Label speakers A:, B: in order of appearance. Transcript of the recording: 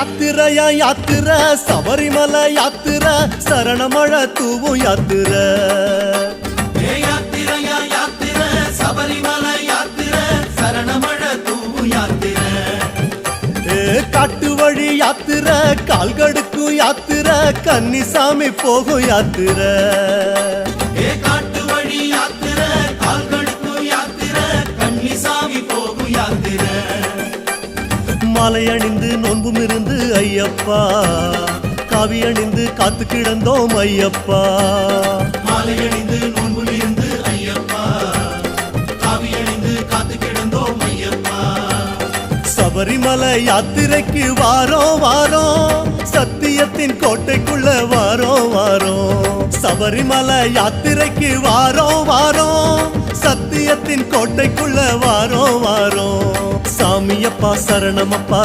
A: யாத்திரையா யாத்திரை சபரிமலை யாத்திரை சரணமழை தூவும் யாத்திரை
B: யாத்திரையா யாத்திரை சபரிமலை யாத்திரை சரணமழை தூவும் யாத்திரை
A: காட்டு வழி யாத்திரை கால்கடுக்கும் யாத்திரை கன்னிசாமி போகும் யாத்திரை
B: காட்டு வழி யாத்திரை கால்கடுக்கும் யாத்திரை கன்னிசாமி போகும் யாத்திரை
A: மாலை அணிந்து நோன்பும் இருந்து ஐயப்பா காவி அணிந்து காத்து கிடந்தோம் ஐயப்பா
B: மாலை அணிந்து நோன்பும் இருந்து ஐயப்பா காவி அணிந்து காத்து கிடந்தோம் ஐயப்பா
A: சபரிமலை யாத்திரைக்கு வாரோம் வாரோம் சத்தியத்தின் கோட்டைக்குள்ள வாரோம் வாரோம் சபரிமலை யாத்திரைக்கு வாரோம் வாரோம் சத்தியத்தின் கோட்டைக்குள்ள வாரோம் வாரோம் சாமியப்பா சரணமப்பா